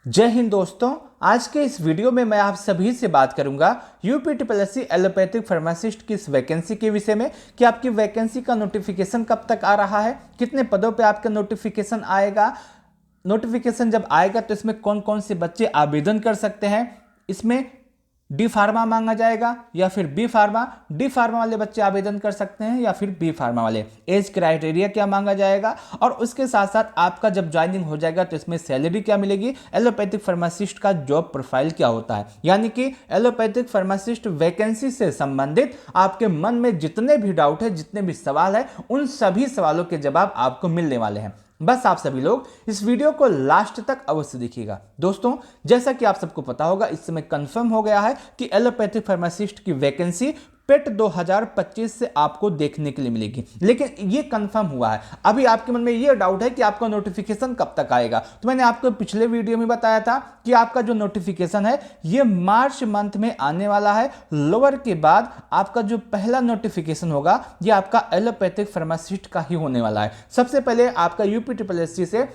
जय हिंद दोस्तों। आज के इस वीडियो में मैं आप सभी से बात करूंगा यूपीटीपीएससी एलोपैथिक फार्मासिस्ट की इस वैकेंसी के विषय में कि आपकी वैकेंसी का नोटिफिकेशन कब तक आ रहा है, कितने पदों पे आपका नोटिफिकेशन आएगा, नोटिफिकेशन जब आएगा तो इसमें कौन कौन से बच्चे आवेदन कर सकते हैं, इसमें डी फार्मा मांगा जाएगा या फिर बी फार्मा, डी फार्मा वाले बच्चे आवेदन कर सकते हैं या फिर बी फार्मा वाले, एज क्राइटेरिया क्या मांगा जाएगा और उसके साथ साथ आपका जब ज्वाइनिंग हो जाएगा तो इसमें सैलरी क्या मिलेगी, एलोपैथिक फार्मासिस्ट का जॉब प्रोफाइल क्या होता है, यानी कि एलोपैथिक फार्मासिस्ट वैकेंसी से संबंधित आपके मन में जितने भी डाउट है, जितने भी सवाल है, उन सभी सवालों के जवाब आपको मिलने वाले हैं। बस आप सभी लोग इस वीडियो को लास्ट तक अवश्य देखिएगा। दोस्तों, जैसा कि आप सबको पता होगा, इस समय कंफर्म हो गया है कि एलोपैथिक फार्मासिस्ट की वैकेंसी पेट 2025 से आपको देखने के लिए मिलेगी, लेकिन ये कंफर्म हुआ है। अभी आपके मन में ये डाउट है कि आपका नोटिफिकेशन कब तक आएगा, तो मैंने आपको पिछले वीडियो में बताया था कि आपका जो नोटिफिकेशन है ये मार्च मंथ में आने वाला है। लोअर के बाद आपका जो पहला नोटिफिकेशन होगा ये आपका एलोपैथिक फार्मासिस्ट का ही होने वाला है। सबसे पहले आपका यूपीटीपीएससी से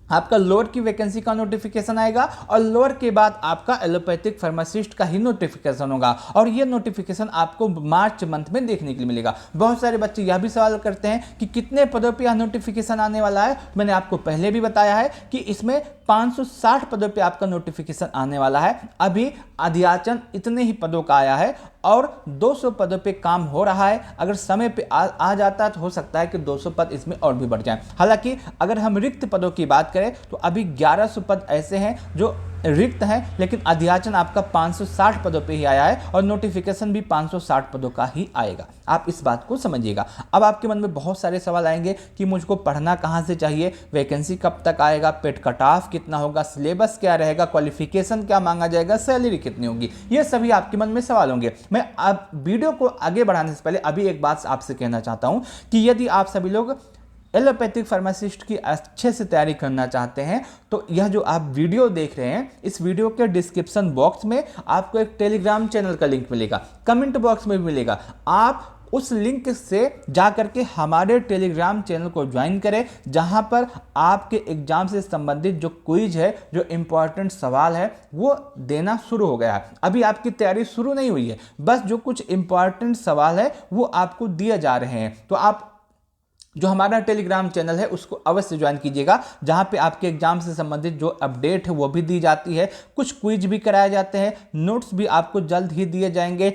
आपका लोअर की वैकेंसी का नोटिफिकेशन आएगा और लोअर के बाद आपका एलोपैथिक फार्मासिस्ट का ही नोटिफिकेशन होगा और ये नोटिफिकेशन आपको मार्च मंथ में देखने के लिए मिलेगा। बहुत सारे बच्चे यह भी सवाल करते हैं कि कितने पदों पे यह नोटिफिकेशन आने वाला है। मैंने आपको पहले भी बताया है कि इसमें 560 पदों पे आपका नोटिफिकेशन आने वाला है। अभी अध्याचन इतने ही पदों का आया है और 200 पदों पे काम हो रहा है। अगर समय पे आ जाता है तो हो सकता है कि 200 पद इसमें और भी बढ़ जाएं। हालांकि अगर हम रिक्त पदों की बात करें तो अभी 1100 पद ऐसे हैं जो रिक्त हैं, लेकिन अध्याचन आपका 560 पदों पे ही आया है और नोटिफिकेशन भी 560 पदों का ही आएगा। आप इस बात को समझिएगा। अब आपके मन में बहुत सारे सवाल आएंगे कि मुझको पढ़ना कहाँ से चाहिए, वैकेंसी कब तक आएगा, पेट कट ऑफ कितना होगा, सिलेबस क्या रहेगा, क्वालिफिकेशन क्या मांगा जाएगा, सैलरी कितनी होगी, ये सभी आपके मन में सवाल होंगे। मैं अब वीडियो को आगे बढ़ाने से पहले अभी एक बात आपसे कहना चाहता हूँ कि यदि आप सभी लोग एलोपैथिक फार्मासिस्ट की अच्छे से तैयारी करना चाहते हैं तो यह जो आप वीडियो देख रहे हैं, इस वीडियो के डिस्क्रिप्शन बॉक्स में आपको एक टेलीग्राम चैनल का लिंक मिलेगा, कमेंट बॉक्स में भी मिलेगा। आप उस लिंक से जा करके हमारे टेलीग्राम चैनल को ज्वाइन करें, जहां पर आपके एग्जाम से संबंधित जो क्विज है, जो इंपॉर्टेंट सवाल है, वो देना शुरू हो गया है। अभी आपकी तैयारी शुरू नहीं हुई है, बस जो कुछ इंपॉर्टेंट सवाल है वो आपको दिए जा रहे हैं। तो आप जो हमारा टेलीग्राम चैनल है उसको अवश्य ज्वाइन कीजिएगा, जहां पे आपके एग्जाम से संबंधित जो अपडेट है वो भी दी जाती है, कुछ क्विज भी कराए जाते हैं, नोट्स भी आपको जल्द ही दिए जाएंगे।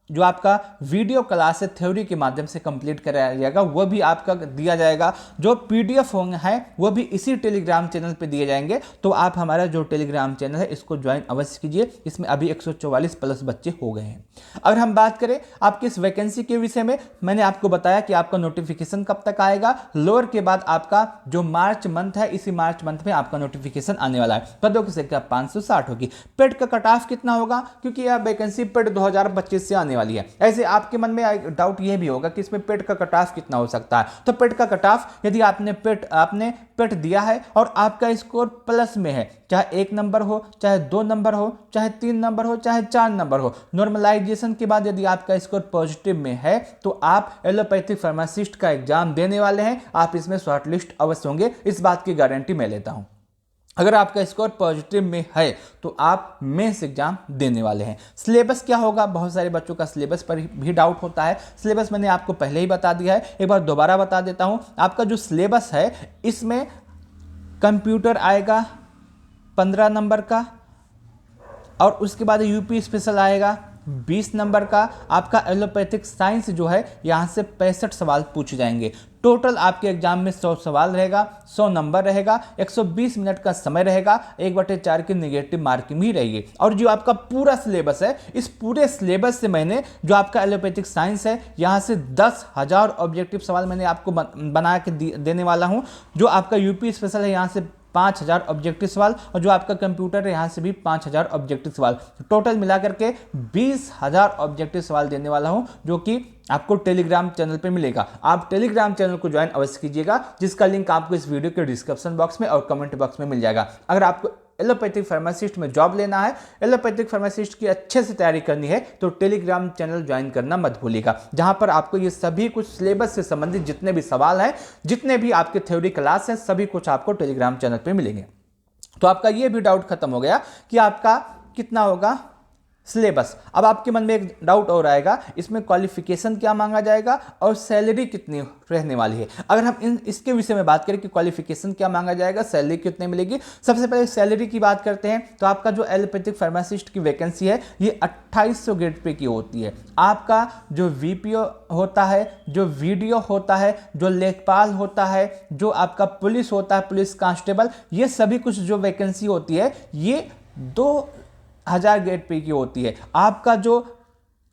आपका वीडियो क्लास है थ्योरी के माध्यम से कंप्लीट कराया जाएगा, वो भी आपका दिया जाएगा। जो पीडीएफ है वो भी इसी टेलीग्राम चैनल पे दिए जाएंगे। तो आप हमारा जो टेलीग्राम चैनल है इसको ज्वाइन अवश्य कीजिए। इसमें अभी 144 प्लस बच्चे हो गए हैं। अगर हम बात करें आपकी इस वैकेंसी के विषय में, मैंने आपको बताया कि आपका नोटिफिकेशन कब तक आएगा। लोअर के बाद आपका जो मार्च मंथ है, इसी मार्च मंथ में आपका नोटिफिकेशन आने वाला है। पदों की संख्या 560 होगी। पेड का कट ऑफ कितना होगा, क्योंकि यह वैकेंसी पेड 2025 से आने वाली है। ऐसे आपके मन में डाउट यह भी होगा कि इसमें पेट का कट ऑफ कितना हो सकता है। तो पेट का कट ऑफ, यदि आपने पेट दिया है और आपका स्कोर प्लस में है, चाहे 1 नंबर हो, चाहे 2 नंबर हो, चाहे 3 नंबर हो, चाहे 4 नंबर हो, नॉर्मलाइजेशन के बाद यदि आपका स्कोर पॉजिटिव में है तो आप एलोपैथिक फार्मासिस्ट का एग्जाम देने वाले हैं। आप इसमें शॉर्टलिस्ट अवश्य होंगे, इस बात की गारंटी मैं लेता हूं। अगर आपका स्कोर पॉजिटिव में है तो आप मेंस एग्जाम देने वाले हैं। सिलेबस क्या होगा, बहुत सारे बच्चों का सिलेबस पर भी डाउट होता है। सिलेबस मैंने आपको पहले ही बता दिया है, एक बार दोबारा बता देता हूं। आपका जो सिलेबस है इसमें कंप्यूटर आएगा 15 नंबर का और उसके बाद यूपी स्पेशल आएगा 20 नंबर का। आपका एलोपैथिक साइंस जो है यहाँ से 65 सवाल पूछे जाएंगे। टोटल आपके एग्जाम में 100 सवाल रहेगा, 100 नंबर रहेगा, 120 मिनट का समय रहेगा, 1/4 की नेगेटिव मार्किंग भी रहेगी। और जो आपका पूरा सिलेबस है, इस पूरे सिलेबस से मैंने जो आपका एलोपैथिक साइंस है यहाँ से 10,000 ऑब्जेक्टिव सवाल मैंने आपको बना के देने वाला हूँ। जो आपका यूपी स्पेशल है यहाँ से 5,000 ऑब्जेक्टिव सवाल और जो आपका कंप्यूटर है यहाँ से भी 5,000 ऑब्जेक्टिव सवाल, टोटल मिलाकर के 20,000 ऑब्जेक्टिव सवाल देने वाला हूं, जो कि आपको टेलीग्राम चैनल पे मिलेगा। आप टेलीग्राम चैनल को ज्वाइन अवश्य कीजिएगा, जिसका लिंक आपको इस वीडियो के डिस्क्रिप्शन बॉक्स में और कमेंट बॉक्स में मिल जाएगा। अगर आपको एलोपैथिक फार्मासिस्ट में जॉब लेना है, एलोपैथिक फार्मासिस्ट की अच्छे से तैयारी करनी है, तो टेलीग्राम चैनल ज्वाइन करना मत भूलिएगा, जहां पर आपको ये सभी कुछ सिलेबस से संबंधित जितने भी सवाल हैं, जितने भी आपके थ्योरी क्लास हैं, सभी कुछ आपको टेलीग्राम चैनल पे मिलेंगे। तो आपका ये भी डाउट खत्म हो गया कि आपका कितना होगा सिलेबस। अब आपके मन में एक डाउट और आएगा, इसमें क्वालिफिकेशन क्या मांगा जाएगा और सैलरी कितनी रहने वाली है। अगर हम इसके विषय में बात करें कि क्वालिफिकेशन क्या मांगा जाएगा, सैलरी कितने मिलेगी, सबसे पहले सैलरी की बात करते हैं। तो आपका जो एलोपैथिक फार्मासिस्ट की वैकेंसी है ये 2800 ग्रेड पे की होती है। आपका जो वीपीओ होता है, जो वीडियो होता है, जो लेखपाल होता है, जो आपका पुलिस होता है, पुलिस कांस्टेबल, ये सभी कुछ जो वैकेंसी होती है ये 2000 ग्रेड पे की होती है। आपका जो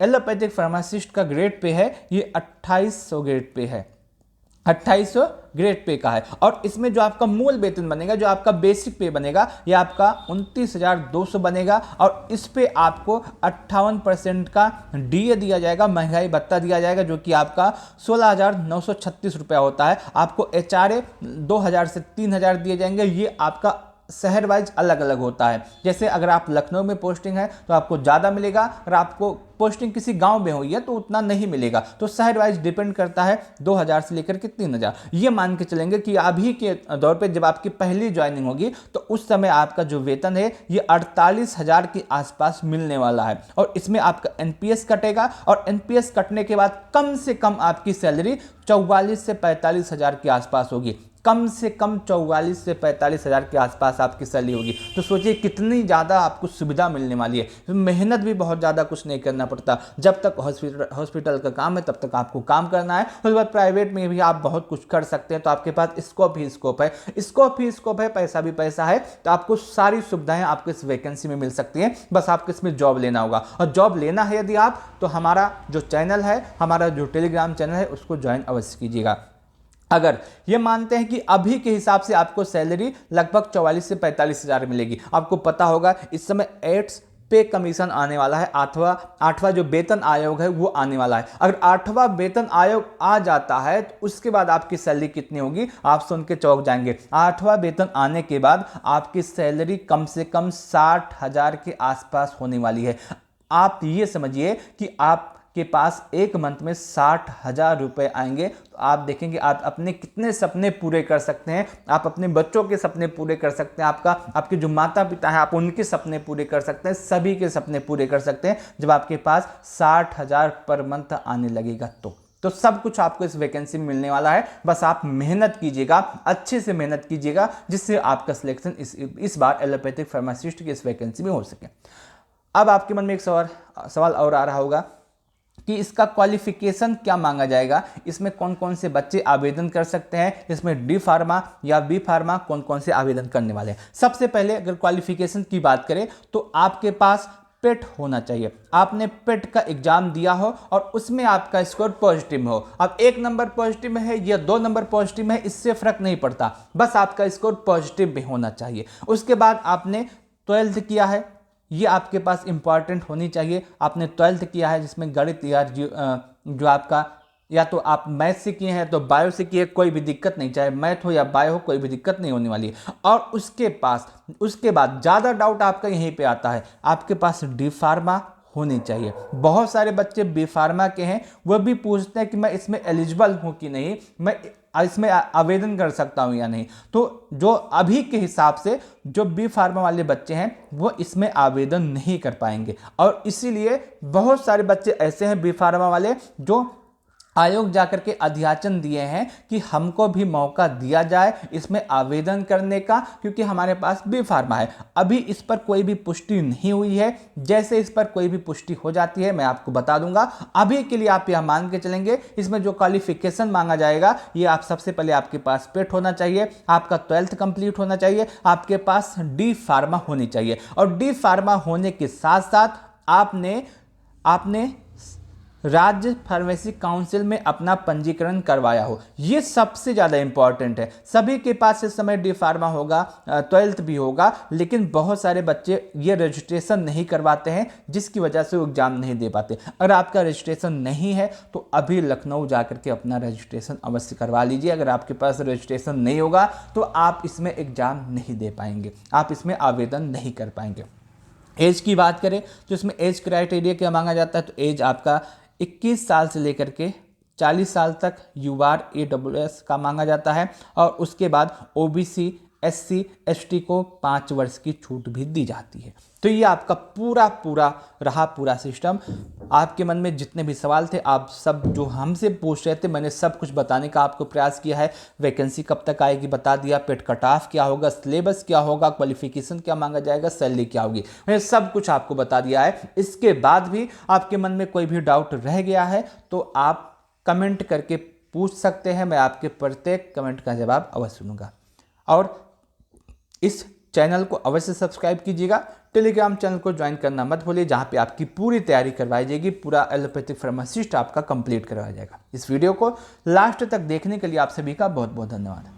एलोपैथिक फार्मासिस्ट का ग्रेड पे है ये 2800 ग्रेड पे है, 2800 ग्रेड पे का है। और इसमें जो आपका मूल वेतन बनेगा, जो आपका बेसिक पे बनेगा, ये आपका 29,200 बनेगा। और इस पे आपको 58% का डीए दिया जाएगा, महंगाई भत्ता दिया जाएगा, जो कि आपका 16,936 रुपया होता है। आपको एचआरए 2,000 से 3,000 दिए जाएंगे। ये आपका शहर वाइज अलग अलग होता है। जैसे अगर आप लखनऊ में पोस्टिंग है तो आपको ज़्यादा मिलेगा, और आपको पोस्टिंग किसी गांव में हुई है तो उतना नहीं मिलेगा। तो शहर वाइज डिपेंड करता है 2000 से लेकर के 3000। ये मान के चलेंगे कि अभी के दौर पे जब आपकी पहली ज्वाइनिंग होगी तो उस समय आपका जो वेतन है ये 48,000 के आसपास मिलने वाला है। और इसमें आपका एनपीएस कटेगा, और एनपीएस कटने के बाद कम से कम आपकी सैलरी 44 से 45,000 के आसपास होगी। कम से कम 44 से 45,000 के आसपास आपकी सैलरी होगी। तो सोचिए कितनी ज़्यादा आपको सुविधा मिलने वाली है। मेहनत भी बहुत ज़्यादा कुछ नहीं करना पड़ता। जब तक हॉस्पिटल का काम है तब तक आपको काम करना है। उसके बाद प्राइवेट में भी आप बहुत कुछ कर सकते हैं। तो आपके पास स्कोप ही स्कोप है, स्कोप ही स्कोप है, पैसा भी पैसा है। तो आपको सारी सुविधाएं आपको इस वैकेंसी में मिल सकती हैं। बस आपको इसमें जॉब लेना होगा। और जॉब लेना है यदि आप, तो हमारा जो चैनल है, हमारा जो टेलीग्राम चैनल है, उसको ज्वाइन अवश्य कीजिएगा। अगर ये मानते हैं कि अभी के हिसाब से आपको सैलरी लगभग 44 से 45,000 मिलेगी। आपको पता होगा इस समय 8 पे कमीशन आने वाला है, आठवां जो वेतन आयोग है वो आने वाला है। अगर 8वां वेतन आयोग आ जाता है तो उसके बाद आपकी सैलरी कितनी होगी आप सुन के चौंक जाएंगे। 8वां वेतन आने के बाद आपकी सैलरी कम से कम 60,000 के आसपास होने वाली है। आप ये समझिए कि आप के पास एक मंथ में 60,000 रुपए आएंगे। तो आप देखेंगे आप अपने कितने सपने पूरे कर सकते हैं। आप अपने बच्चों के सपने पूरे कर सकते हैं, आपके जो माता पिता हैं आप उनके सपने पूरे कर सकते हैं, सभी के सपने पूरे कर सकते हैं जब आपके पास 60,000 पर मंथ आने लगेगा। तो सब कुछ आपको इस वैकेंसी में मिलने वाला है। बस आप मेहनत कीजिएगा, अच्छे से मेहनत कीजिएगा, जिससे आपका सिलेक्शन इस बार एलोपैथिक फार्मासिस्ट की इस वैकेंसी में हो सके। अब आपके मन में एक सवाल और आ रहा होगा कि इसका क्वालिफिकेशन क्या मांगा जाएगा, इसमें कौन कौन से बच्चे आवेदन कर सकते हैं, इसमें डी फार्मा या बी फार्मा कौन कौन से आवेदन करने वाले हैं। सबसे पहले अगर क्वालिफिकेशन की बात करें तो आपके पास पेट होना चाहिए। आपने पेट का एग्जाम दिया हो और उसमें आपका स्कोर पॉजिटिव हो। अब 1 नंबर पॉजिटिव में है या 2 नंबर पॉजिटिव में है, इससे फर्क नहीं पड़ता, बस आपका स्कोर पॉजिटिव में होना चाहिए। उसके बाद आपने 12th किया है, ये आपके पास इंपॉर्टेंट होनी चाहिए। आपने 12th किया है जिसमें गणित या जो आपका, या तो आप मैथ से किए हैं तो बायो से किए, कोई भी दिक्कत नहीं, चाहे मैथ हो या बायो हो, कोई भी दिक्कत नहीं होने वाली है। और उसके बाद ज़्यादा डाउट आपका यहीं पे आता है, आपके पास डी फार्मा होनी चाहिए। बहुत सारे बच्चे बी फार्मा के हैं, वो भी पूछते हैं कि मैं इसमें एलिजिबल हूँ कि नहीं, मैं इसमें आवेदन कर सकता हूँ या नहीं। तो जो अभी के हिसाब से जो बी फार्मा वाले बच्चे हैं वो इसमें आवेदन नहीं कर पाएंगे। और इसीलिए बहुत सारे बच्चे ऐसे हैं बी फार्मा वाले जो आयोग जाकर के अध्याचन दिए हैं कि हमको भी मौका दिया जाए इसमें आवेदन करने का, क्योंकि हमारे पास बी फार्मा है। अभी इस पर कोई भी पुष्टि नहीं हुई है, जैसे इस पर कोई भी पुष्टि हो जाती है मैं आपको बता दूंगा। अभी के लिए आप यह मान के चलेंगे इसमें जो क्वालिफिकेशन मांगा जाएगा ये आप सबसे पहले आपके पास पेट होना चाहिए, आपका 12th कंप्लीट होना चाहिए, आपके पास डी फार्मा होनी चाहिए। और डी फार्मा होने के साथ साथ आपने राज्य फार्मेसी काउंसिल में अपना पंजीकरण करवाया हो, ये सबसे ज़्यादा इंपॉर्टेंट है। सभी के पास इस समय डी फार्मा होगा, 12th भी होगा, लेकिन बहुत सारे बच्चे ये रजिस्ट्रेशन नहीं करवाते हैं जिसकी वजह से वो एग्जाम नहीं दे पाते। अगर आपका रजिस्ट्रेशन नहीं है तो अभी लखनऊ जाकर के अपना रजिस्ट्रेशन अवश्य करवा लीजिए। अगर आपके पास रजिस्ट्रेशन नहीं होगा तो आप इसमें एग्जाम नहीं दे पाएंगे, आप इसमें आवेदन नहीं कर पाएंगे। एज की बात करें तो इसमें एज क्राइटेरिया क्या मांगा जाता है, तो एज आपका 21 साल से लेकर के 40 साल तक UR AWS का मांगा जाता है। और उसके बाद OBC SC ST को 5 वर्ष की छूट भी दी जाती है। तो ये आपका पूरा सिस्टम। आपके मन में जितने भी सवाल थे आप सब जो हमसे पूछ रहे थे, मैंने सब कुछ बताने का आपको प्रयास किया है। वैकेंसी कब तक आएगी बता दिया, पेड कट ऑफ क्या होगा, सिलेबस क्या होगा, क्वालिफिकेशन क्या मांगा जाएगा, सैलरी क्या होगी, मैंने सब कुछ आपको बता दिया है। इसके बाद भी आपके मन में कोई भी डाउट रह गया है तो आप कमेंट करके पूछ सकते हैं, मैं आपके प्रत्येक कमेंट का जवाब अवश्य दूंगा। और इस चैनल को अवश्य सब्सक्राइब कीजिएगा। टेलीग्राम चैनल को ज्वाइन करना मत भूलिए, जहां पे आपकी पूरी तैयारी करवाई जाएगी, पूरा एलोपैथिक फार्मासिस्ट आपका कंप्लीट करवाया जाएगा। इस वीडियो को लास्ट तक देखने के लिए आप सभी का बहुत बहुत धन्यवाद।